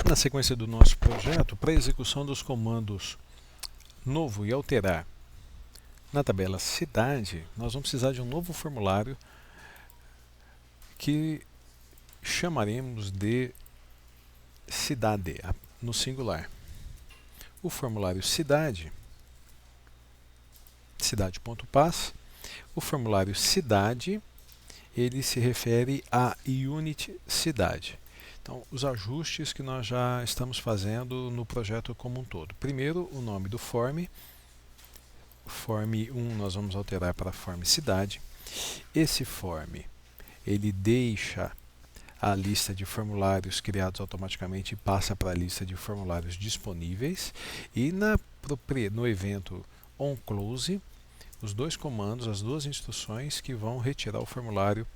Na sequência do nosso projeto, para a execução dos comandos novo e alterar na tabela cidade, nós vamos precisar de um novo formulário que chamaremos de cidade, no singular. O formulário cidade.pass, o formulário cidade, ele se refere a unit cidade. Então, os ajustes que nós já estamos fazendo no projeto como um todo. Primeiro, o nome do form 1 nós vamos alterar para form cidade. Esse form, ele deixa a lista de formulários criados automaticamente e passa para a lista de formulários disponíveis. E no evento onClose, os dois comandos, as duas instruções que vão retirar o formulário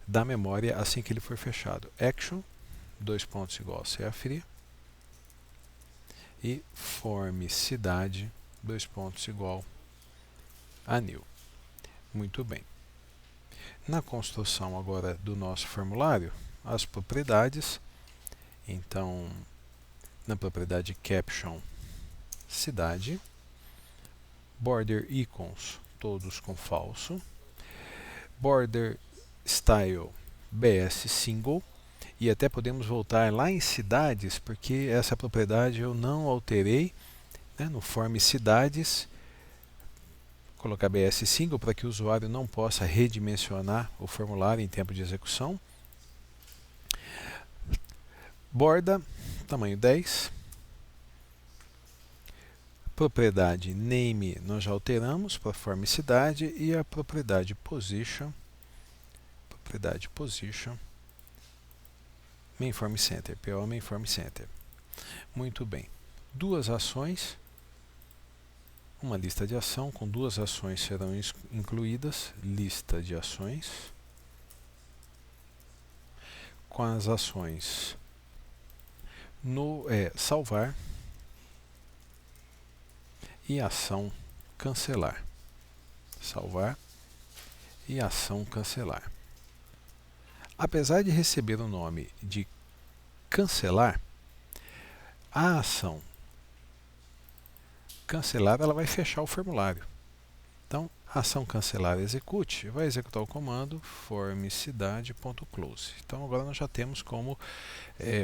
da memória assim que ele for fechado. Action, igual cfr, e form cidade, igual a new. Muito bem. Na construção agora do nosso formulário, as propriedades. Então, na propriedade caption cidade, border icons todos com falso, border style bs single, e até podemos voltar lá em cidades, porque essa propriedade eu não alterei, né, no form cidades, colocar bs single para que o usuário não possa redimensionar o formulário em tempo de execução. Borda, tamanho 10. Propriedade name nós já alteramos para form cidade, e a propriedade position mainForm Center, PO mainForm Center. Muito bem. Duas ações, uma lista de ação com duas ações serão incluídas, lista de ações, com as ações no salvar e ação cancelar. Salvar e ação cancelar. Apesar de receber o nome de cancelar, a ação cancelar ela vai fechar o formulário. Então, a ação cancelar execute vai executar o comando form cidade.close. Então, agora nós já temos como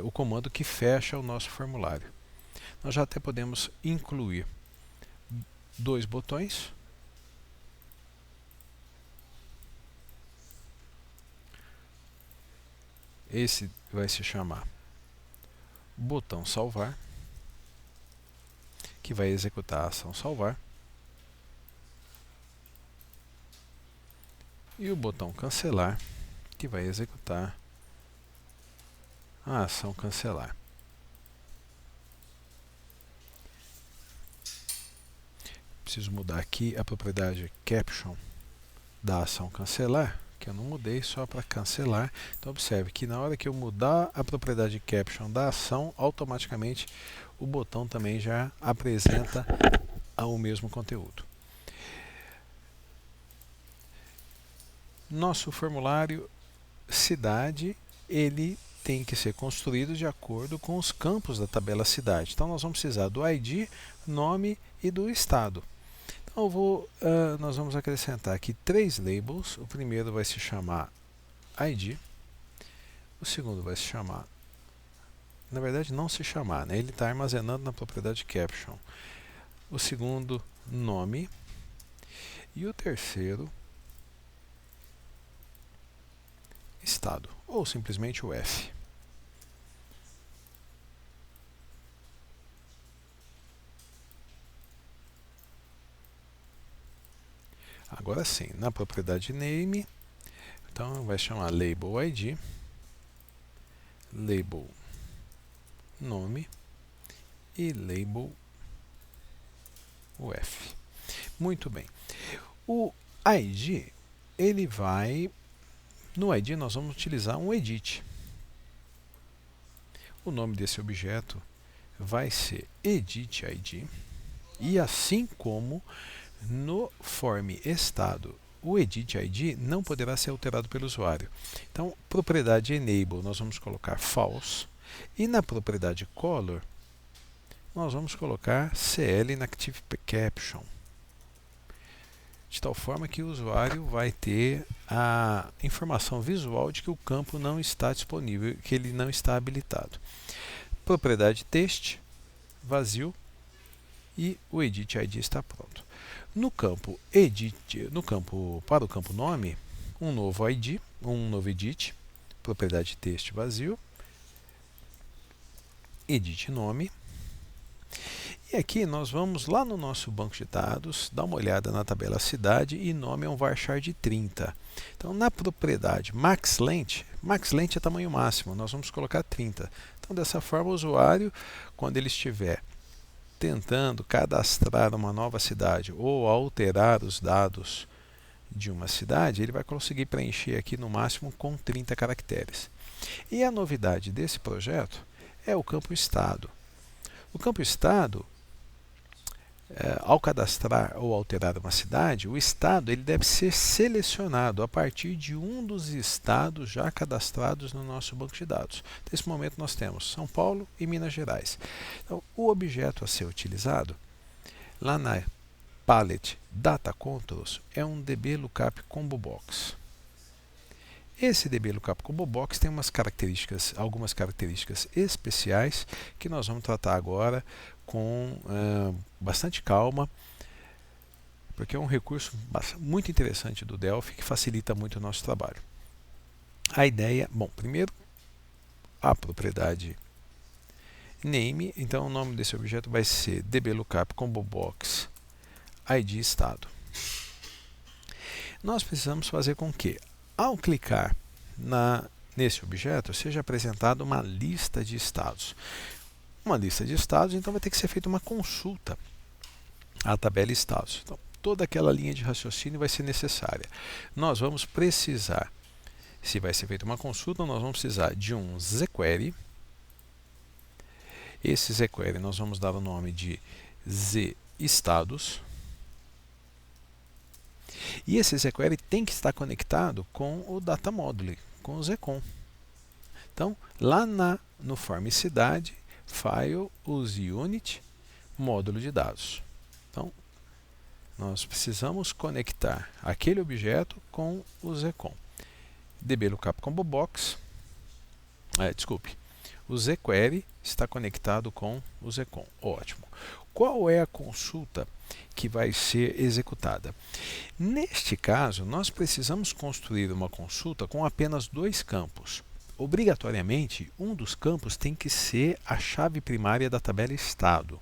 o comando que fecha o nosso formulário. Nós já até podemos incluir dois botões. Esse vai se chamar botão salvar, que vai executar a ação salvar, e o botão cancelar, que vai executar a ação cancelar. Preciso mudar aqui a propriedade caption da ação cancelar, que eu não mudei, só para cancelar. Então observe que na hora que eu mudar a propriedade caption da ação, automaticamente o botão também já apresenta o mesmo conteúdo. Nosso formulário cidade, ele tem que ser construído de acordo com os campos da tabela cidade. Então nós vamos precisar do ID, nome e do estado. Então nós vamos acrescentar aqui 3 labels. O primeiro vai se chamar ID, o segundo vai se chamar, na verdade não se chamar, né? Ele está armazenando na propriedade caption. O segundo, nome, e o terceiro, estado, ou simplesmente o F. Agora sim, na propriedade name, então vai chamar label ID, label nome e label UF. Muito bem. O ID, ele vai... No ID nós vamos utilizar um edit. O nome desse objeto vai ser editID, e assim como no form estado, o editID não poderá ser alterado pelo usuário. Então, propriedade enable, nós vamos colocar false, E na propriedade color, nós vamos colocar CL Inactive Caption, de tal forma que o usuário vai ter a informação visual de que o campo não está disponível, que ele não está habilitado. Propriedade text, vazio, e o Edit ID está pronto. No campo Edit, para o campo nome, um novo ID, um novo Edit, propriedade text vazio, Edit nome. E aqui nós vamos lá no nosso banco de dados, dar uma olhada na tabela cidade e nome é um varchar de 30. Então, na propriedade MaxLength é tamanho máximo, nós vamos colocar 30. Então, dessa forma, o usuário, quando ele estiver tentando cadastrar uma nova cidade ou alterar os dados de uma cidade, ele vai conseguir preencher aqui no máximo com 30 caracteres. E a novidade desse projeto é o campo estado. O campo estado, ao cadastrar ou alterar uma cidade, o estado ele deve ser selecionado a partir de um dos estados já cadastrados no nosso banco de dados. Nesse momento nós temos São Paulo e Minas Gerais. Então, o objeto a ser utilizado lá na palette Data Controls é um DB Lookup Combo Box. Esse DB Lookup Combo Box tem algumas características especiais que nós vamos tratar agora com bastante calma, porque é um recurso muito interessante do Delphi que facilita muito o nosso trabalho. A ideia, bom, primeiro a propriedade name, então o nome desse objeto vai ser DB Lookup Combo Box ID estado. Nós precisamos fazer com que, ao clicar nesse objeto, seja apresentada uma lista de estados. Uma lista de estados, então vai ter que ser feita uma consulta à tabela estados. Então, toda aquela linha de raciocínio vai ser necessária. Nós vamos precisar, se vai ser feita uma consulta, nós vamos precisar de um zQuery. Esse zQuery nós vamos dar o nome de zestados. E esse zQuery tem que estar conectado com o Data Module, com o Zcon. Então, lá no form cidade, file, use unit, módulo de dados. Então, nós precisamos conectar aquele objeto com o Zcon. DB Lookup Combo Box, o zQuery está conectado com o Zcon. Ótimo. Qual é a consulta que vai ser executada? Neste caso, nós precisamos construir uma consulta com apenas dois campos. Obrigatoriamente, um dos campos tem que ser a chave primária da tabela estado.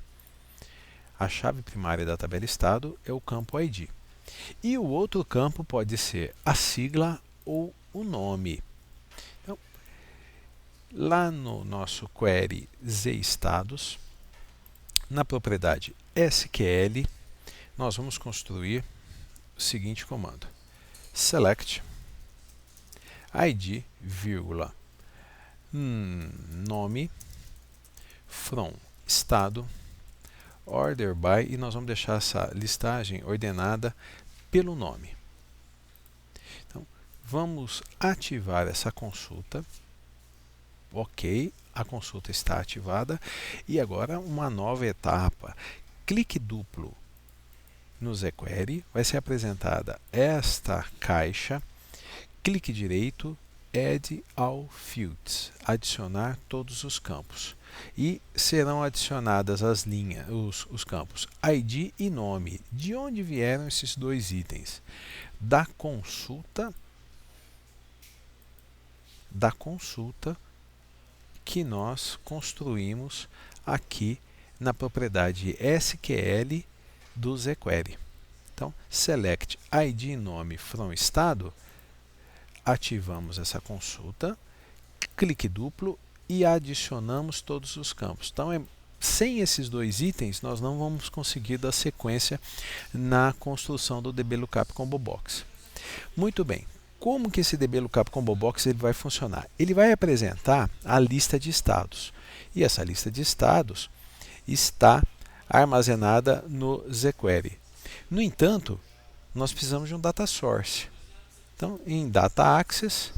A chave primária da tabela estado é o campo ID. E o outro campo pode ser a sigla ou o nome. Então, lá no nosso query zestados, na propriedade SQL, nós vamos construir o seguinte comando: select id, vírgula, nome from estado order by, e nós vamos deixar essa listagem ordenada pelo nome. Então, vamos ativar essa consulta. Ok, a consulta está ativada. E agora uma nova etapa. Clique duplo no zQuery, vai ser apresentada esta caixa. Clique direito, Add All Fields, adicionar todos os campos. E serão adicionadas as linhas, os campos ID e nome. De onde vieram esses dois itens? Da consulta que nós construímos aqui na propriedade SQL do zQuery. Então, select ID e nome from estado, ativamos essa consulta, clique duplo e adicionamos todos os campos. Então, sem esses dois itens, nós não vamos conseguir dar sequência na construção do DB Lookup Combo Box. Muito bem. Como que esse DB Lookup Combo Box ele vai funcionar? Ele vai apresentar a lista de estados. E essa lista de estados está armazenada no zQuery. No entanto, nós precisamos de um data source. Então, em Data Access,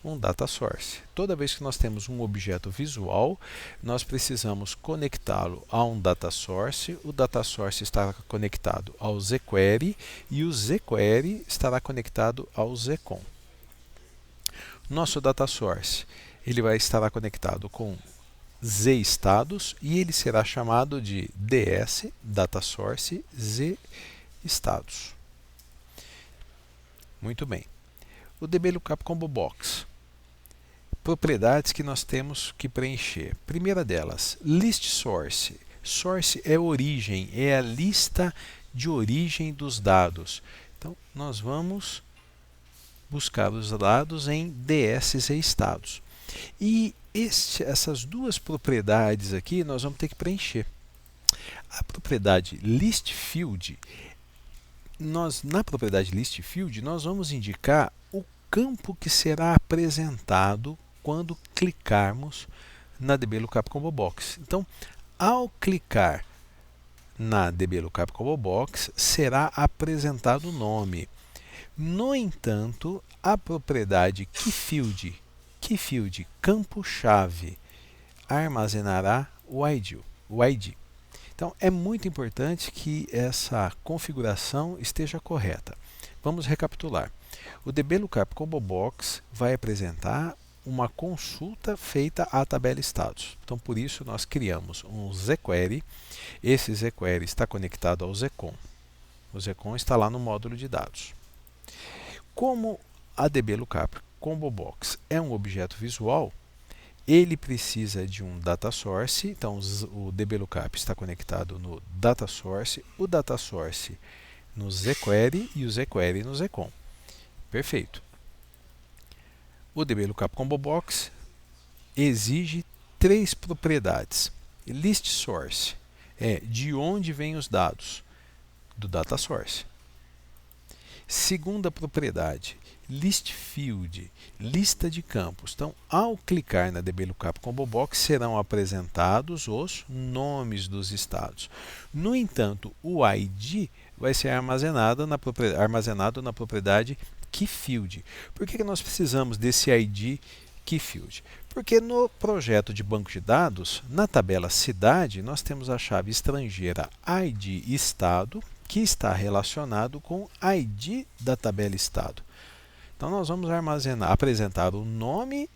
um data source. Toda vez que nós temos um objeto visual, nós precisamos conectá-lo a um data source. O data source estará conectado ao jQuery e o jQuery estará conectado ao Zcon. Nosso data source ele vai estar conectado com zestados e ele será chamado de ds data source zestados. Muito bem. O DBLOOKUP Combo Box. Propriedades que nós temos que preencher. Primeira delas, list source. Source é origem, é a lista de origem dos dados. Então, nós vamos buscar os dados em ds estados. E essas duas propriedades aqui nós vamos ter que preencher. A propriedade listField, na propriedade listField, nós vamos indicar o campo que será apresentado quando clicarmos na DBLOOKUP Combo Box. Então, ao clicar na DBLOOKUP Combo Box, será apresentado o nome. No entanto, a propriedade keyField, campo-chave, armazenará o ID. Então, é muito importante que essa configuração esteja correta. Vamos recapitular. O DBLOOKUP Combo Box vai apresentar uma consulta feita à tabela estados. Então, por isso, nós criamos um jQuery. Esse jQuery está conectado ao Zcon. O Zcon está lá no módulo de dados. Como a DBLOOKUP Combo Box é um objeto visual, ele precisa de um data source. Então, o DBLOOKUP está conectado no data source, o data source no jQuery e o jQuery no Zcon. Perfeito. O DBLOOKUP Combo Box exige três propriedades. List source é de onde vêm os dados, do data source. Segunda propriedade, listField, lista de campos. Então, ao clicar na DBLOOKUP Combo Box, serão apresentados os nomes dos estados. No entanto, o ID vai ser armazenado na propriedade keyField. Por que nós precisamos desse ID keyField? Porque no projeto de banco de dados, na tabela cidade, nós temos a chave estrangeira ID estado, que está relacionado com ID da tabela estado. Então, nós vamos apresentar o nome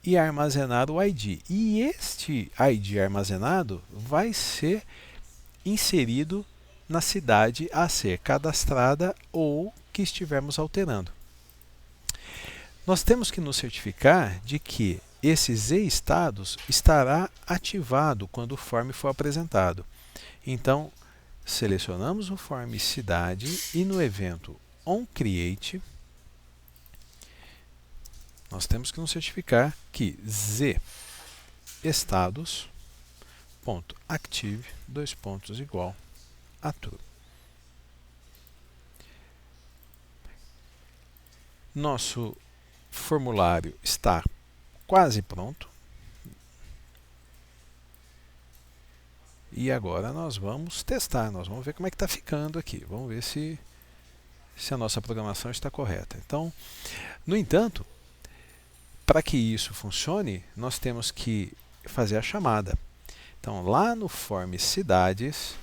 e armazenar o ID. E este ID armazenado vai ser inserido na cidade a ser cadastrada ou que estivermos alterando. Nós temos que nos certificar de que esse zestados estará ativado quando o form for apresentado. Então, selecionamos o form cidade e no evento onCreate, nós temos que nos certificar que zestados.active igual a true. Nosso formulário está quase pronto. E agora nós vamos testar, nós vamos ver como é que está ficando aqui. Vamos ver se a nossa programação está correta. Então, no entanto, para que isso funcione, nós temos que fazer a chamada. Então, lá no form cidades,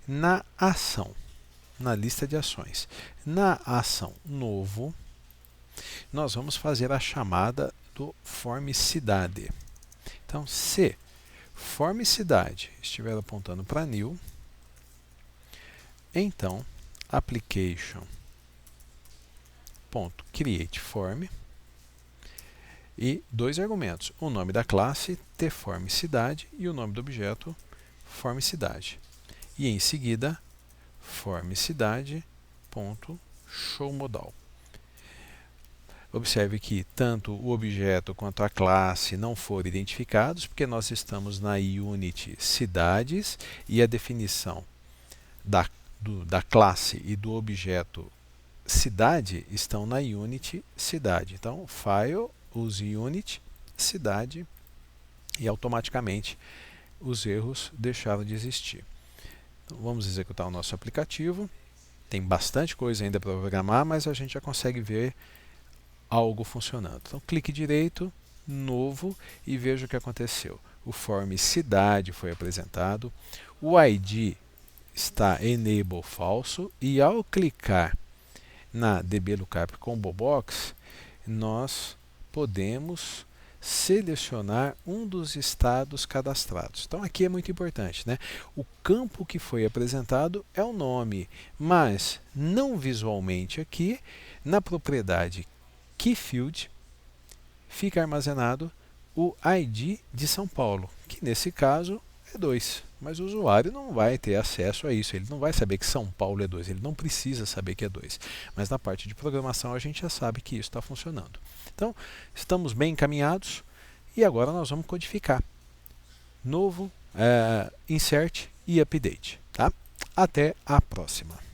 na ação, na lista de ações, na ação novo, nós vamos fazer a chamada do form cidade. Então, se form cidade estiver apontando para new, então application.createForm e dois argumentos, o nome da classe tFormCidade e o nome do objeto formCidade. E em seguida, formCidade.showModal. Observe que tanto o objeto quanto a classe não foram identificados, porque nós estamos na unit cidades e a definição da classe e do objeto cidade estão na unit cidade. Então, file, use unit, cidade e automaticamente os erros deixaram de existir. Então, vamos executar o nosso aplicativo. Tem bastante coisa ainda para programar, mas a gente já consegue ver algo funcionando. Então, clique direito, novo, e veja o que aconteceu. O form cidade foi apresentado, o ID está enable falso, e ao clicar na dblookup combo box, nós podemos selecionar um dos estados cadastrados. Então aqui é muito importante, né? O campo que foi apresentado é o nome, mas não visualmente aqui, na propriedade keyfield, fica armazenado o ID de São Paulo, que nesse caso é 2. Mas o usuário não vai ter acesso a isso, ele não vai saber que São Paulo é 2, ele não precisa saber que é 2. Mas na parte de programação a gente já sabe que isso está funcionando. Então, estamos bem encaminhados e agora nós vamos codificar. Novo, insert e update. Tá? Até a próxima.